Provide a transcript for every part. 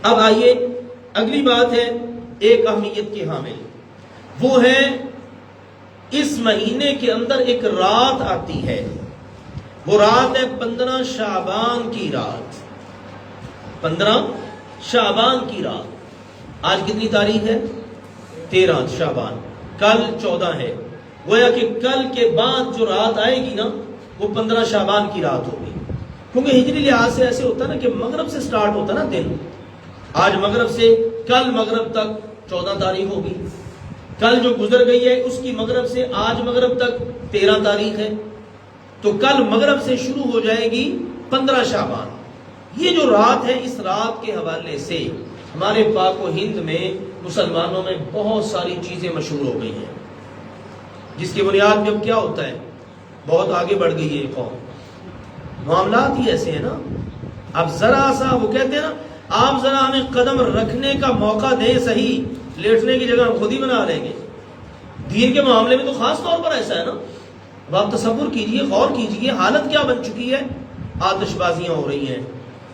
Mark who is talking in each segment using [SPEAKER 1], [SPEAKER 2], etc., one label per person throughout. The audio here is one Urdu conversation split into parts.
[SPEAKER 1] اب آئیے اگلی بات ہے ایک اہمیت کی حامل، وہ ہے اس مہینے کے اندر ایک رات آتی ہے، وہ رات ہے 15 شعبان کی رات۔ 15 شعبان کی رات۔ آج کتنی تاریخ ہے؟ 13 شعبان، کل 14 ہے، گویا کہ کل کے بعد جو رات آئے گی نا وہ 15 شعبان کی رات ہوگی، کیونکہ ہجری لحاظ سے ایسے ہوتا ہے نا کہ مغرب سے سٹارٹ ہوتا نا دن، آج مغرب سے کل مغرب تک 14 تاریخ ہوگی، کل جو گزر گئی ہے اس کی مغرب سے آج مغرب تک 13 تاریخ ہے، تو کل مغرب سے شروع ہو جائے گی 15 شعبان۔ یہ جو رات ہے، اس رات کے حوالے سے ہمارے پاک و ہند میں مسلمانوں میں بہت ساری چیزیں مشہور ہو گئی ہیں، جس کی بنیاد میں اب کیا ہوتا ہے، بہت آگے بڑھ گئی ہے قوم، معاملات ہی ایسے ہیں نا۔ اب ذرا سا وہ کہتے ہیں نا، آپ ذرا ہمیں قدم رکھنے کا موقع دیں صحیح، لیٹنے کی جگہ ہم خود ہی بنا لیں گے۔ دین کے معاملے میں تو خاص طور پر ایسا ہے نا۔ اب آپ تصور کیجئے، غور کیجئے، حالت کیا بن چکی ہے، آتش بازیاں ہو رہی ہیں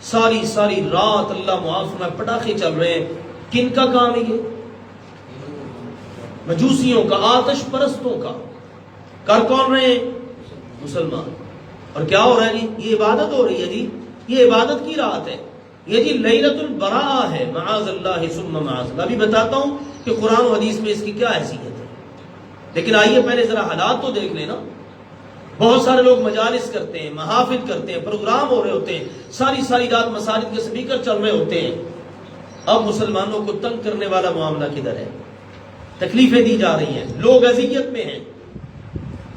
[SPEAKER 1] ساری رات، اللہ معاف فرمائے، پٹاخے چل رہے ہیں۔ کن کا کام ہے یہ؟ مجوسیوں کا، آتش پرستوں کا۔ کر کون رہے ہیں؟ مسلمان۔ اور کیا ہو رہا ہے جی؟ یہ عبادت ہو رہی ہے جی، یہ عبادت کی رات ہے، یہ جی لیلۃ البراء ہے، معاذ اللہ ثم معاذ اللہ۔ ابھی بتاتا ہوں کہ قرآن و حدیث میں اس کی کیا حیثیت ہے، لیکن آئیے پہلے ذرا حالات تو دیکھ لینا۔ بہت سارے لوگ مجالس کرتے ہیں، محافل کرتے ہیں، پروگرام ہو رہے ہوتے ہیں، ساری رات مساجد کے سپیکر چل رہے ہوتے ہیں۔ اب مسلمانوں کو تنگ کرنے والا معاملہ کدھر ہے؟ تکلیفیں دی جا رہی ہیں، لوگ اذیت میں ہیں،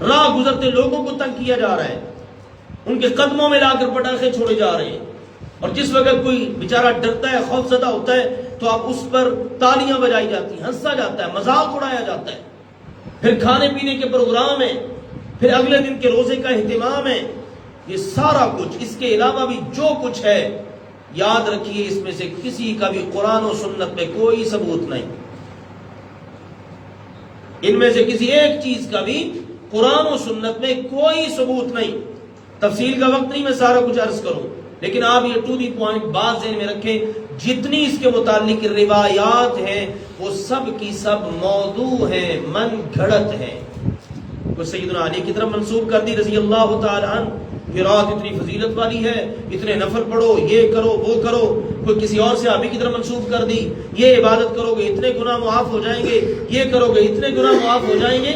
[SPEAKER 1] راہ گزرتے لوگوں کو تنگ کیا جا رہا ہے، ان کے قدموں میں لا کر پٹاخے چھوڑے جا رہے ہیں، اور جس وقت کوئی بیچارہ ڈرتا ہے، خوف زدہ ہوتا ہے، تو اب اس پر تالیاں بجائی جاتی ہیں، ہنسا جاتا ہے، مذاق اڑایا جاتا ہے، پھر کھانے پینے کے پروگرام ہیں، پھر اگلے دن کے روزے کا اہتمام ہے۔ یہ سارا کچھ، اس کے علاوہ بھی جو کچھ ہے، یاد رکھیے اس میں سے کسی کا بھی قرآن و سنت میں کوئی ثبوت نہیں، ان میں سے کسی ایک چیز کا بھی قرآن و سنت میں کوئی ثبوت نہیں۔ تفصیل کا وقت نہیں میں سارا کچھ عرض کروں، لیکن آپ یہ ٹو دی پوائنٹ بات ذہن میں رکھیں، جتنی اس کے متعلق روایات ہیں وہ سب کی سب موضوع ہیں، من گھڑت ہیں۔ کوئی سیدنا علی کی طرف منسوب کر دی رضی اللہ تعالی عنہ، یہ رات اتنی فضیلت والی ہے، اتنے نفل پڑھو، یہ کرو وہ کرو۔ کوئی کسی اور صحابی کی طرف منسوب کر دی، یہ عبادت کرو گے اتنے گناہ معاف ہو جائیں گے، یہ کرو گے اتنے گناہ معاف ہو جائیں گے۔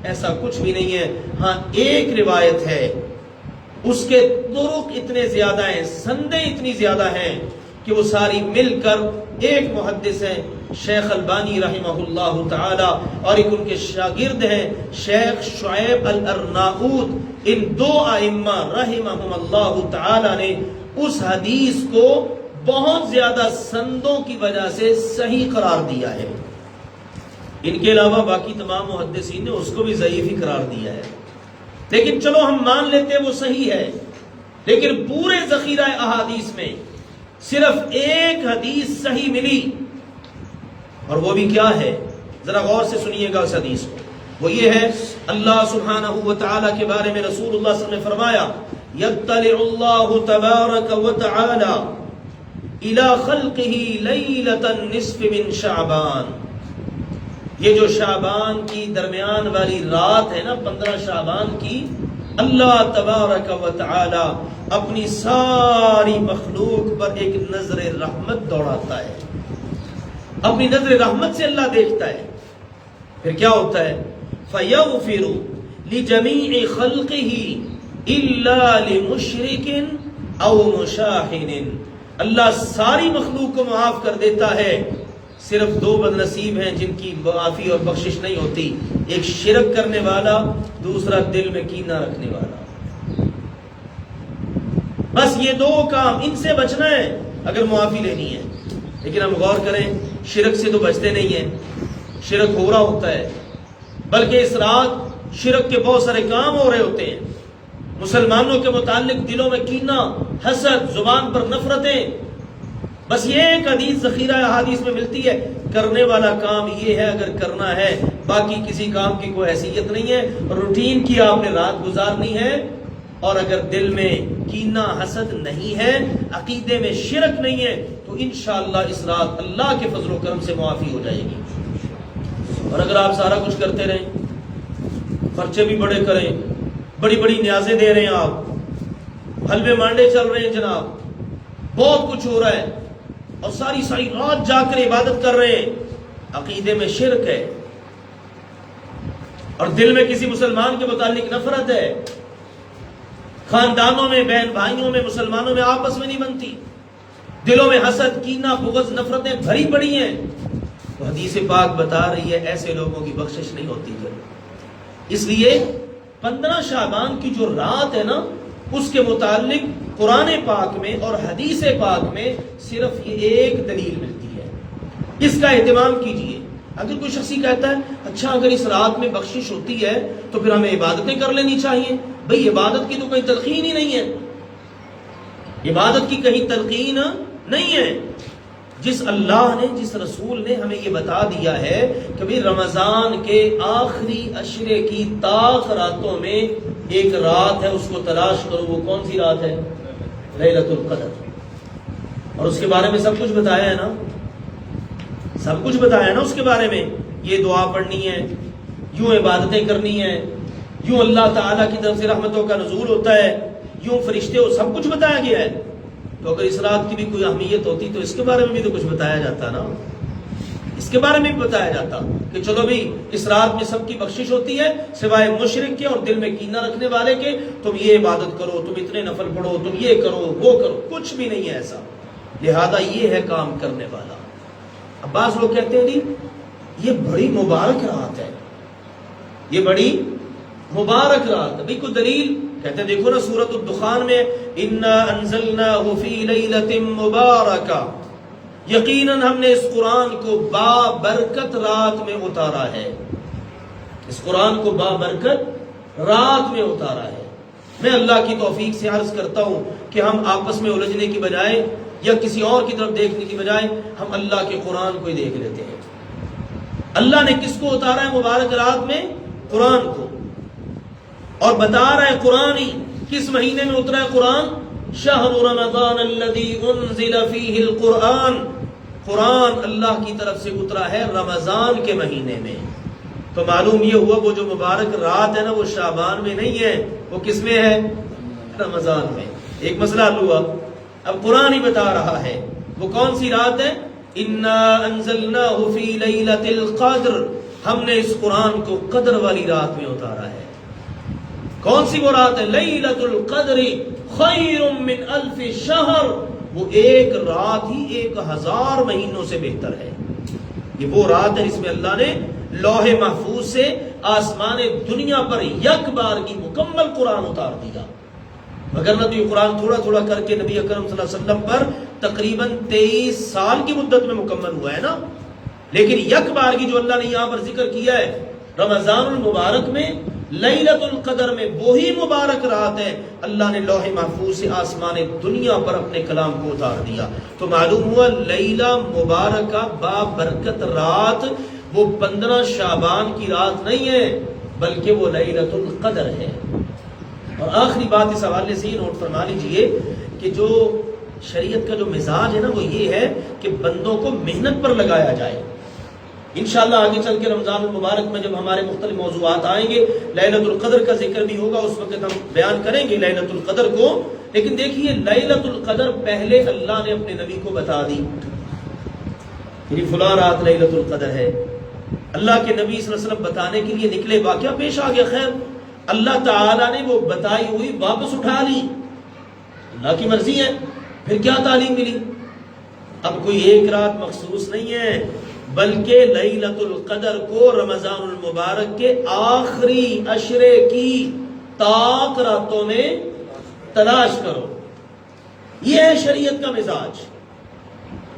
[SPEAKER 1] ایسا کچھ بھی نہیں ہے۔ ہاں ایک روایت ہے، اس کے طرق اتنے زیادہ ہیں، سندیں اتنی زیادہ ہیں کہ وہ ساری مل کر ایک محدث ہیں شیخ البانی رحمہ اللہ تعالی، اور ایک ان کے شاگرد ہیں شیخ شعیب الارناؤوط، ان دو ائمہ رحمہم اللہ تعالی نے اس حدیث کو بہت زیادہ سندوں کی وجہ سے صحیح قرار دیا ہے۔ ان کے علاوہ باقی تمام محدثین نے اس کو بھی ضعیف ہی قرار دیا ہے، لیکن چلو ہم مان لیتے ہیں وہ صحیح ہے، لیکن پورے ذخیرہ احادیث میں صرف ایک حدیث صحیح ملی، اور وہ بھی کیا ہے؟ ذرا غور سے سنیے گا اس حدیث کو۔ وہ یہ ہے، اللہ سبحانہ و تعالی کے بارے میں رسول اللہ صلی اللہ علیہ وسلم نے فرمایا، یطلع اللہ تبارک و تعالی الی خلقہ لیلۃ النصف من شعبان۔ یہ جو شعبان کی درمیان والی رات ہے نا، 15 شعبان کی، اللہ تبارک و تعالی اپنی ساری مخلوق پر ایک نظر رحمت دوڑاتا ہے، اپنی نظر رحمت سے اللہ دیکھتا ہے۔ پھر کیا ہوتا ہے؟ فَيَغْفِرُ لِجَمِيعِ خَلْقِهِ إِلَّا لِمُشْرِكٍ أَوْ مُشَاحِنٍ۔ اللہ ساری مخلوق کو معاف کر دیتا ہے، صرف دو بدنصیب ہیں جن کی معافی اور بخشش نہیں ہوتی، ایک شرک کرنے والا، دوسرا دل میں کینہ رکھنے والا۔ بس یہ دو کام، ان سے بچنا ہے اگر معافی لینی ہے۔ لیکن ہم غور کریں، شرک سے تو بچتے نہیں ہیں، شرک ہو رہا ہوتا ہے، بلکہ اس رات شرک کے بہت سارے کام ہو رہے ہوتے ہیں، مسلمانوں کے متعلق دلوں میں کینہ، حسد، زبان پر نفرتیں۔ بس یہ ایک حدیث ذخیرہ احادیث میں ملتی ہے، کرنے والا کام یہ ہے اگر کرنا ہے، باقی کسی کام کی کوئی حیثیت نہیں ہے، روٹین کی آپ نے رات گزارنی ہے، اور اگر دل میں کینہ حسد نہیں ہے، عقیدے میں شرک نہیں ہے، تو انشاءاللہ اس رات اللہ کے فضل و کرم سے معافی ہو جائے گی۔ اور اگر آپ سارا کچھ کرتے رہیں، خرچے بھی بڑے کریں، بڑی بڑی نیازیں دے رہے ہیں، آپ حلوے مانڈے چل رہے ہیں جناب، بہت کچھ ہو رہا ہے، اور ساری ساری رات جا کر عبادت کر رہے ہیں، عقیدے میں شرک ہے اور دل میں کسی مسلمان کے متعلق نفرت ہے، خاندانوں میں، بہن بھائیوں میں، مسلمانوں میں آپس میں نہیں بنتی، دلوں میں حسد، کینہ، بغض، نفرتیں بھری پڑی ہیں، تو حدیث پاک بتا رہی ہے ایسے لوگوں کی بخشش نہیں ہوتی پھر۔ اس لیے 15 شعبان کی جو رات ہے نا، اس کے متعلق قرآن پاک میں اور حدیث پاک میں صرف یہ ایک دلیل ملتی ہے، اس کا اہتمام کیجئے۔ اگر کوئی شخص کہتا ہے اچھا اگر اس رات میں بخشش ہوتی ہے تو پھر ہمیں عبادتیں کر لینی چاہیے، بھئی عبادت کی تو کوئی تلقین ہی نہیں ہے، عبادت کی کہیں تلقین نہیں ہے۔ جس اللہ نے، جس رسول نے ہمیں یہ بتا دیا ہے کہ بھی رمضان کے آخری عشرے کی طاق راتوں میں ایک رات ہے، اس کو تلاش کرو، وہ کون سی رات ہے؟ لیلۃ القدر۔ اور اس کے بارے میں سب کچھ بتایا ہے نا، سب کچھ بتایا ہے نا اس کے بارے میں، یہ دعا پڑھنی ہے، یوں عبادتیں کرنی ہے، یوں اللہ تعالیٰ کی طرف سے رحمتوں کا نزول ہوتا ہے، یوں فرشتے ہو، سب کچھ بتایا گیا ہے۔ تو اگر اس رات کی بھی کوئی اہمیت ہوتی تو اس کے بارے میں بھی تو کچھ بتایا جاتا نا، اس کے بارے میں بھی بتایا جاتا کہ چلو بھی اس رات میں سب کی بخشش ہوتی ہے سوائے مشرک کے اور دل میں کینہ رکھنے والے کے، تم یہ عبادت کرو، تم اتنے نفل پڑھو، تم یہ کرو، وہ کرو، کچھ بھی نہیں ہے ایسا، لہذا یہ ہے کام کرنے والا۔ اب بعض لوگ کہتے ہیں جی یہ بڑی مبارک رات ہے، یہ بڑی مبارک رات ہے، بھئی کوئی دلیل؟ کہتے ہیں دیکھو نا سورۃ الدخان میں انا انزلناہ فی لیلۃ مبارکہ، یقیناً ہم نے اس قرآن کو بابرکت رات میں اتارا ہے، اس قرآن کو بابرکت رات میں اتارا ہے۔ میں اللہ کی توفیق سے عرض کرتا ہوں کہ ہم آپس میں الجھنے کی بجائے یا کسی اور کی طرف دیکھنے کی بجائے ہم اللہ کے قرآن کو ہی دیکھ لیتے ہیں۔ اللہ نے کس کو اتارا ہے مبارک رات میں؟ قرآن کو، اور بتا رہا ہے قرآن ہی کس مہینے میں اترا ہے قرآن؟ شہر رمضان الذی انزل فیہ القرآن، قرآن اللہ کی طرف سے اترا ہے رمضان کے مہینے میں۔ تو معلوم یہ ہوا وہ جو مبارک رات ہے نا وہ شعبان میں نہیں ہے، وہ کس میں ہے؟ رمضان میں۔ ایک مسئلہ حل ہوا، اب قرآن ہی بتا رہا ہے وہ کون سی رات ہے۔ انا انزلناہ فی لیلۃ القدر، ہم نے اس قرآن کو قدر والی رات میں اتارا ہے۔ کون سی وہ رات ہے؟ لیلۃ القدر خیر من الف شہر، وہ ایک رات ہی 1000 مہینوں سے بہتر ہے۔ یہ وہ رات ہے جس میں اللہ نے لوح محفوظ سے آسمان دنیا پر یک بار کی مکمل قرآن اتار دیا، وگرنہ تو یہ قرآن تھوڑا تھوڑا کر کے نبی اکرم صلی اللہ علیہ وسلم پر تقریباً 23 سال کی مدت میں مکمل ہوا ہے نا، لیکن یک بار کی جو اللہ نے یہاں پر ذکر کیا ہے رمضان المبارک میں، لیلۃ القدر میں، وہی مبارک رات ہے اللہ نے لوح محفوظ سے آسمان دنیا پر اپنے کلام کو اتار دیا۔ تو معلوم ہوا لیلہ مبارکہ بابرکت رات وہ 15 شعبان کی رات نہیں ہے بلکہ وہ لیلۃ القدر ہے۔ اور آخری بات اس حوالے سے یہ نوٹ فرما لیجئے کہ جو شریعت کا جو مزاج ہے نا وہ یہ ہے کہ بندوں کو محنت پر لگایا جائے۔ انشاءاللہ آگے چل کے رمضان المبارک میں جب ہمارے مختلف موضوعات آئیں گے، لیلۃ القدر کا ذکر بھی ہوگا، اس وقت ہم بیان کریں گے لیلۃ القدر کو۔ لیکن دیکھیے لیلۃ القدر پہلے اللہ نے اپنے نبی کو بتا دی، یعنی فلاں رات لیلۃ القدر ہے، اللہ کے نبی صلی اللہ علیہ وسلم بتانے کے لیے نکلے، واقعہ پیش آ گیا، خیر اللہ تعالیٰ نے وہ بتائی ہوئی واپس اٹھا لی، اللہ کی مرضی ہے، پھر کیا تعلیم ملی؟ اب کوئی ایک رات مخصوص نہیں ہے بلکہ لیلۃ القدر کو رمضان المبارک کے آخری عشرے کی طاق راتوں میں تلاش کرو۔ یہ ہے شریعت کا مزاج۔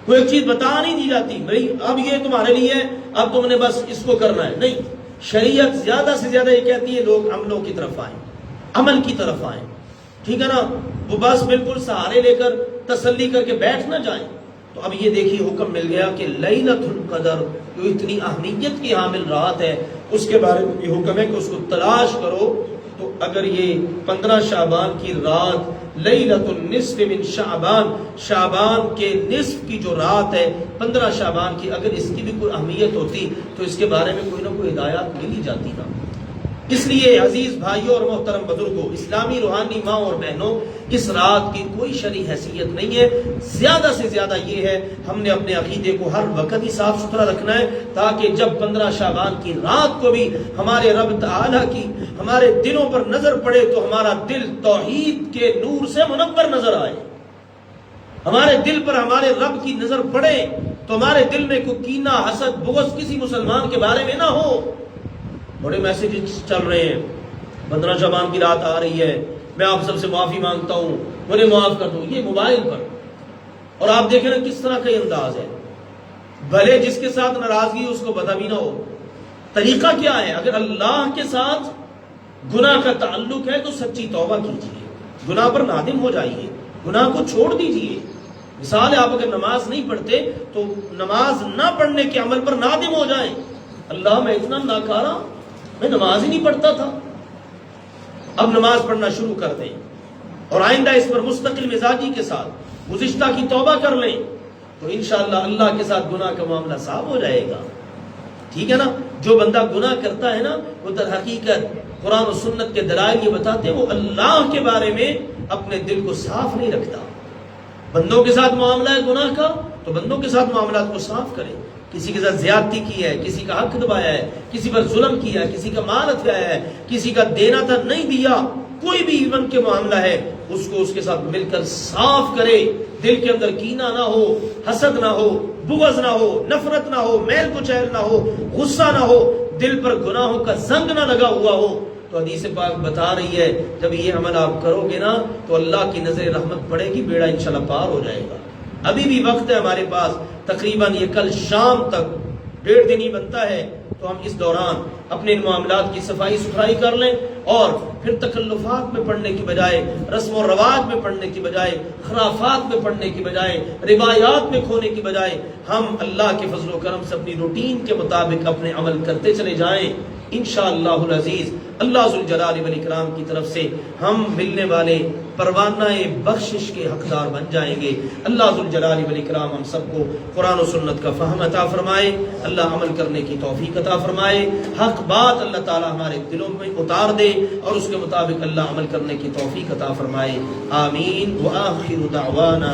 [SPEAKER 1] کوئی ایک چیز بتا نہیں دی جاتی بھائی اب یہ تمہارے لیے ہے، اب تم نے بس اس کو کرنا ہے، نہیں، شریعت زیادہ سے زیادہ یہ کہتی ہے لوگ عملوں کی طرف آئیں، عمل کی طرف آئیں، ٹھیک ہے نا، وہ بس بالکل سہارے لے کر تسلی کر کے بیٹھ نہ جائیں۔ تو اب یہ دیکھیے حکم مل گیا کہ لیلۃ القدر جو اتنی اہمیت کی حامل رات ہے اس کے بارے میں یہ حکم ہے کہ اس کو تلاش کرو۔ تو اگر یہ 15 شعبان کی رات لیلۃ النصف من شعبان، شعبان کے نصف کی جو رات ہے 15 شعبان کی، اگر اس کی بھی کوئی اہمیت ہوتی تو اس کے بارے میں کوئی نہ کوئی ہدایات مل ہی جاتی نا۔ اس لیے عزیز بھائیوں اور محترم بزرگوں، اسلامی روحانی ماں اور بہنوں، اس رات کی کوئی شرعی حیثیت نہیں ہے، زیادہ سے زیادہ یہ ہے ہم نے اپنے عقیدے کو ہر وقت ہی صاف ستھرا رکھنا ہے، تاکہ جب 15 شعبان کی رات کو بھی ہمارے رب تعالیٰ کی ہمارے دلوں پر نظر پڑے تو ہمارا دل توحید کے نور سے منور نظر آئے، ہمارے دل پر ہمارے رب کی نظر پڑے تو ہمارے دل میں کوئی کینہ، حسد، بغض کسی مسلمان کے بارے میں نہ ہو۔ بڑے میسیجز چل رہے ہیں، 15 شعبان کی رات آ رہی ہے، میں آپ سب سے معافی مانگتا ہوں، مجھے معاف کر دو، یہ موبائل پر، اور آپ دیکھیں نا کس طرح کا انداز ہے، بھلے جس کے ساتھ ناراضگی اس کو پتہ بھی نہ ہو۔ طریقہ کیا ہے؟ اگر اللہ کے ساتھ گناہ کا تعلق ہے تو سچی توبہ کیجیے، گناہ پر نادم ہو جائیے، گناہ کو چھوڑ دیجیے۔ مثال ہے، آپ اگر نماز نہیں پڑھتے تو نماز نہ پڑھنے کے عمل پر نادم ہو جائیں، اللہ میں اتنا ناکارہ، میں نماز ہی نہیں پڑھتا تھا، اب نماز پڑھنا شروع کر دیں، اور آئندہ اس پر مستقل مزاجی کے ساتھ گزشتہ کی توبہ کر لیں تو انشاءاللہ اللہ کے ساتھ گناہ کا معاملہ صاف ہو جائے گا۔ ٹھیک ہے نا؟ جو بندہ گناہ کرتا ہے نا، وہ در حقیقت قرآن و سنت کے دلائل یہ بتاتے ہیں وہ اللہ کے بارے میں اپنے دل کو صاف نہیں رکھتا۔ بندوں کے ساتھ معاملہ ہے گناہ کا تو بندوں کے ساتھ معاملات کو صاف کرے، کسی کے ساتھ زیادتی کی ہے، کسی کا حق دبایا ہے، کسی پر ظلم کیا ہے، کسی کا مال ہتھیایا ہے، کسی کا دینا تھا نہیں دیا، کوئی بھی ایون کے معاملہ ہے اس کو اس کے ساتھ مل کر صاف کرے، دل کے اندر کینہ نہ ہو، حسد نہ ہو، بغض نہ ہو، نفرت نہ ہو، میل کچیل نہ ہو، غصہ نہ ہو، دل پر گناہوں کا زنگ نہ لگا ہوا ہو۔ تو حدیث پاک بتا رہی ہے جب یہ عمل آپ کرو گے نا تو اللہ کی نظر رحمت پڑے گی، بیڑا انشاءاللہ پار ہو جائے گا۔ ابھی بھی وقت ہے ہمارے پاس، تقریباً یہ کل شام تک 1.5 دن ہی بنتا ہے، تو ہم اس دوران اپنے معاملات کی صفائی ستھرائی کر لیں، اور پھر تکلفات میں پڑھنے کی بجائے، رسم و رواج میں پڑھنے کی بجائے، خرافات میں پڑھنے کی بجائے، روایات میں کھونے کی بجائے ہم اللہ کے فضل و کرم سے اپنی روٹین کے مطابق اپنے عمل کرتے چلے جائیں۔ انشاءاللہ العزیز اللہ ذوالجلال والاکرام کی طرف سے ہم ملنے والے پروانہ بخشش کے حقدار بن جائیں گے۔ اللہ ذوالجلال والاکرام ہم سب کو قرآن و سنت کا فہم عطا فرمائے، اللہ عمل کرنے کی توفیق عطا فرمائے، حق بات اللہ تعالی ہمارے دلوں میں اتار دے اور اس کے مطابق اللہ عمل کرنے کی توفیق عطا فرمائے۔ آمین۔ وآخر دعوانا